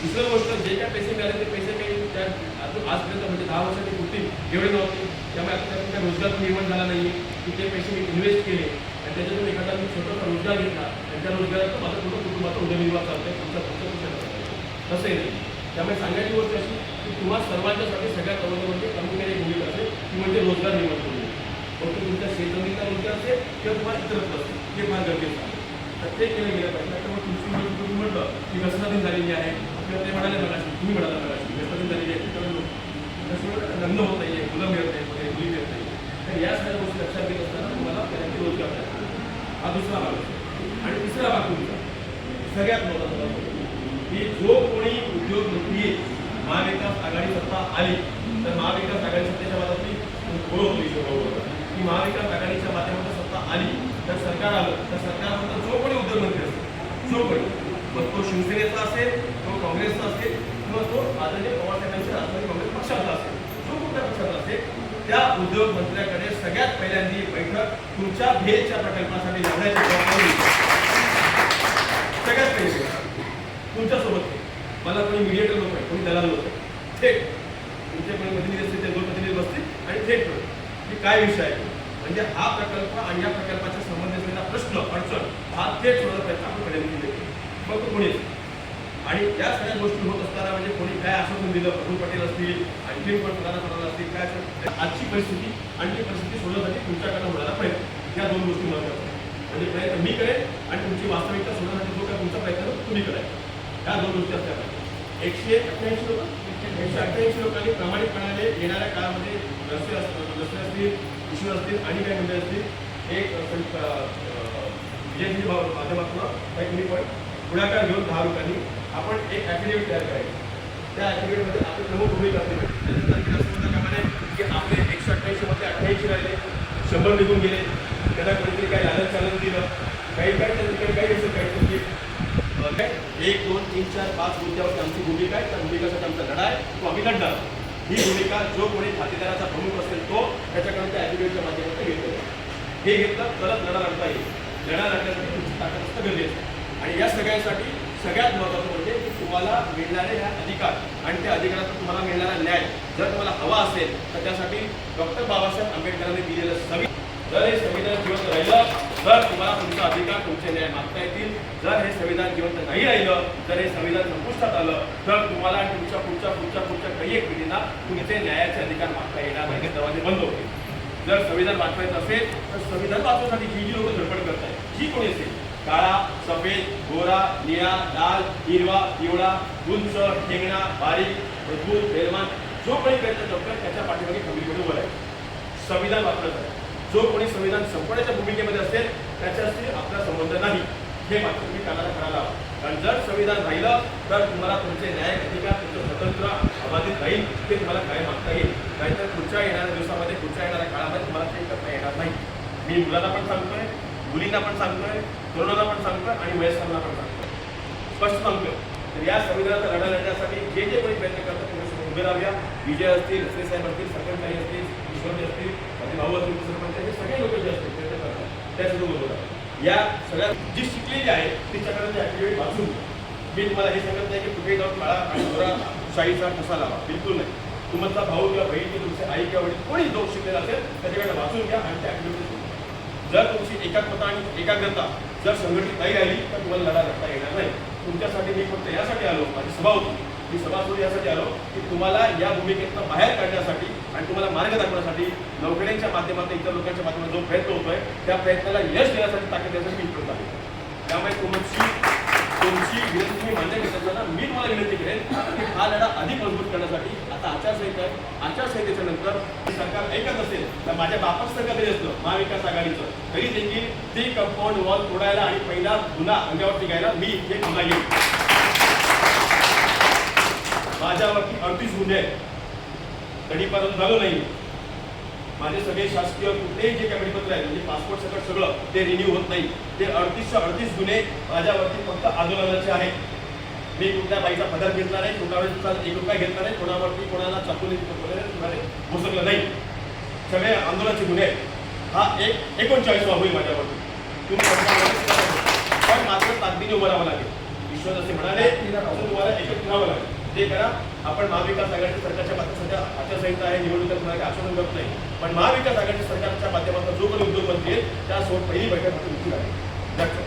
दुसरं गोष्ट जे काय पैसे मिळाले ते पैसे काही त्या आजपर्यंत म्हणजे 10 वर्षांनी पुरतील एवढे नव्हते. त्यामुळे आता त्यातून काय रोजगार निर्माण झाला नाही की ते पैसे मी इन्व्हेस्ट केले आणि त्याच्यातून एखादा मी छोटासा रोजगार घेतला आणि त्या रोजगारातून माझा पूर्ण कुटुंबाचा उदरनिर्वाह चालतोय, तुमचा तसंही नाही. त्यामुळे सांगायची गोष्ट अशी की तुम्हा सर्वांच्यासाठी सगळ्यात अगोदर म्हणजे प्रामुख्याने एक भूमिका असेल ती म्हणजे रोजगार निर्माण करून मग तो तुमच्या शेतजमिनीचा रोजगार असेल किंवा तुम्हाला इतरत्र असेल हे फार गरजेचं आहे. तर ते केलं गेलं पाहिजे. तर मग तुमची तुम्ही म्हटलं की व्यसनाधीन झालेली आहे किंवा ते म्हणाले मगाशी, तुम्ही म्हणाला मगाशी व्यसनाधीन झालेली आहे, लग्न होत नाही आहे, मुलं मिळत नाही, मुली मिळत नाही. तर या सगळ्या गोष्टी लक्षात घेत असताना तुम्हाला त्यासाठी रोजगार द्यायचा हा दुसरा भाग असतो. आणि तिसरा भाग तुमचा सगळ्यात महत्त्वाचा की जो कोणी उद्योगमंत्री महाविकास आघाडी सत्ता आली तर महाविकास आघाडी सत्तेच्या बाबतीत की महाविकास आघाडीच्या माध्यमातून सत्ता आली तर सरकार आलं तर सरकारमध्ये जो कोणी उद्योगमंत्री असेल, जो कोणी मग तो शिवसेनेचा असेल, तो काँग्रेसचा असेल किंवा तो आदरणीय पवारसाहेबांच्या राष्ट्रवादी काँग्रेस पक्षाचा असेल, जो कुठल्या पक्षाचा असेल त्या उद्योगमंत्र्याकडे सगळ्यात पहिल्यांदी बैठक तुमच्या भेलच्या प्रकल्पासाठी लावण्याची जबाबदारी सगळ्यात पहिली तुमच्यासोबत. मला कोणी मीडिएटर नको आहे, कोणी दलाल नको आहे, थेट तुमचे कोणी प्रतिनिधी असतील ते 2 प्रतिनिधी बसतील आणि थेट की काय विषय आहे म्हणजे हा प्रकल्प आणि या प्रकल्पाच्या संबंधित असलेला प्रश्न अडचण हा थेट सोडवण्याचा प्रयत्न आपण पहिल्यांदा केले फक्त कोणीच. आणि या सगळ्या गोष्टी होत असताना म्हणजे कोणी काय आश्वासन दिलं, प्रफुल्ल पटेल असतील, आणखी पण प्रधान असतील, काय आजची परिस्थिती आणि ती परिस्थिती सोडवण्यासाठी तुमच्याकडनं होणारा प्रयत्न या 2 गोष्टी महत्त्वाच्या म्हणजे प्रयत्न मी करेन आणि तुमची वास्तविकता सोडवण्यासाठी जो काय तुमचा प्रयत्न तुम्ही करायचा ह्या 2 गोष्टी असल्या पाहिजे. 188 लोकांनी प्रामाणिकपणाने येणाऱ्या काळामध्ये रस्ते असतील, इश्यू असतील आणि काही मंडळ असतील एक BJP माध्यमातून काही कुणी पण पुढाकार घेऊन 10 लोकांनी आपण एक ॲफिडेव्हिट तयार करायचं. त्या ॲफिडेव्हिटमध्ये आपली प्रमुख भूमिका असली पाहिजे. त्याच्यानंतर असं म्हणता कामा नये की आपले 188 मध्ये 88 राहिले, 100 निघून गेले, त्यांना कोणीतरी काही लालच चालत दिलं, काही असेल काही तुमची 1, 2, 3, 4, 5 मुद्द्यावरती आमची भूमिका आहे. त्या भूमिकासाठी आमचा लढा आहे, तो आम्ही लढणार. ही भूमिका जो कोणी खातेदाराचा प्रमुख असेल तो त्याच्याकडे त्या ॲफिडेव्हिटच्या माध्यमातून घेतो. हे घेतलं तरच लढा लढता येईल. लढा लढण्यासाठी तुमची ताकद असणं गरजेचं आहे. आणि या सगळ्यासाठी सगळ्यात महत्त्वाचं म्हणजे की तुम्हाला मिळणारे ह्या अधिकार आणि त्या अधिकारातून तुम्हाला मिळणारा न्याय जर तुम्हाला हवा असेल तर त्यासाठी डॉक्टर बाबासाहेब आंबेडकरांनी दिलेलं जर हे संविधान जिवंत राहिलं तर तुम्हाला तुमचा अधिकार, तुमचे न्याय मागता येतील. जर हे संविधान जिवंत नाही राहिलं, जर हे संविधान संपुष्टात आलं तर तुम्हाला तुमच्या पुढच्या काही एक पिढींना तुमचे न्यायाचे अधिकार मागता येणार नाही, दरवाजे बंद होतील. जर संविधान वाचवायचं असेल तर संविधान वाचवण्यासाठी जी लोक धडपड करतायत, जी कोणी असेल, काळा, सफेद, गोरा, निळा, लाल, हिरवा, पिवळा, उंच, ठेंगणा, बारीक, मजबूत, बेलमान, जो कोणी प्रयत्न करतोय त्याच्या पाठीमागे खंबीरपणे उभं आहे. संविधान वाचवायचं आहे. जो कोणी संविधान संपवण्याच्या भूमिकेमध्ये असेल त्याच्याशी आपला संबंध नाही, हे मात्र तुम्ही कानाला करायला हवं. कारण जर संविधान राहिलं तर तुम्हाला तुमचे न्याय अधिकार, तुमचं स्वतंत्र अबाधित राहील, ते तुम्हाला काय मागता येईल. नाहीतर पुढच्या येणाऱ्या दिवसामध्ये, पुढच्या येणाऱ्या काळामध्ये तुम्हाला ते करता येणार नाही. मी मुलांना पण सांगतोय, मुलींना पण सांगतोय, तरुणांना पण सांगतोय आणि वयस्कांना पण सांगतोय, स्पष्ट सांगतोय. तर या संविधानाचा लढा लढण्यासाठी जे जे कोणी प्रयत्न करतात त्यांच्यासमोर उभे राहूया. विजय असतील, रस्ते साहेब असतील, सरकारताई असतील, ईश्वरजी असतील, भाऊ असतील, सरपंच, हे सगळे लोक जे असतील प्रयत्न करतात त्यासुद्धा बोलवतात. या सगळ्या जी शिकलेली आहे तिच्याकडे ते ॲक्टिव्हिटी वाचून मी तुम्हाला हे सांगत नाही की कुठेही जाऊन काळा आणि गोरा शाहीचा ठसा लावा, बिलकुल नाही. तुमचा भाऊ किंवा बहीण किंवा तुमचे आई किंवा वडील कोणी जो शिकलेला असेल त्याच्याकडे वाचून घ्या आणि त्या ॲक्टिव्हिटी जर तुमची एकात्मता आणि एकाग्रता जर संघटित नाही राहिली तर तुम्हाला लढा लढता येणार नाही. तुमच्यासाठी मी फक्त यासाठी आलो, माझी सभा होती, मी सभा सोडून यासाठी आलो की तुम्हाला या भूमिकेतनं बाहेर काढण्यासाठी आणि तुम्हाला मार्ग दाखवण्यासाठी नोकऱ्यांच्या माध्यमातून, इतर लोकांच्या माध्यमातून जो प्रयत्न होतोय त्या प्रयत्नाला यश देण्यासाठी, ताकद देण्यासाठी मी इकडून आहे. त्यामुळे तुमची विनंती मी मान्य घेत असताना मी तुम्हाला विनंती करेन की हा लढा अधिक मजबूत करण्यासाठी आता आचारसंहिता आहे, आचारसंहितेच्या नंतर सरकार ऐकत असेल तर माझ्या बापाचं सरकार जरी असलं महाविकास आघाडीचं तरी देखील ती कंपाऊंड वॉल तोडायला आणि पहिला गुन्हा अंगावरती घ्यायला मी इथे पुन्हा येईल. माझ्यावरती 38 गुन्हे आहेत, तडीपासून झालो नाही. माझे सगळे शासकीय कुठलेही जे कागदपत्र आहेत म्हणजे पासपोर्ट सकट सगळं ते रिन्यू होत नाही. ते 38 गुन्हे माझ्यावरती फक्त आंदोलनाचे आहेत. मी कुठल्या बाईचा पदार घेतला नाही, कोणावर 1 रुपया घेतला नाही, कोणावरती कोणाला चाकूने घुसकलं नाही. सगळे आंदोलनाचे गुन्हे आहेत. हा 39वा होईल माझ्यावरती. तुम्ही पण मात्र ताकदीने उभं राहावं लागेल. विश्वास असे म्हणाले असं तुम्हाला एकत्र राहावं लागेल. ते करा. आपण महाविकास आघाडी सरकारच्या माध्यमातून सध्या आचारसंहिता आहे, निवडणुकीत तुम्हाला काही आश्वासन करत नाही, पण महाविकास आघाडी सरकारच्या माध्यमातून जो कोणी उद्योगमंत्री आहे त्यासोबत पहिली बैठक तुमची आहे.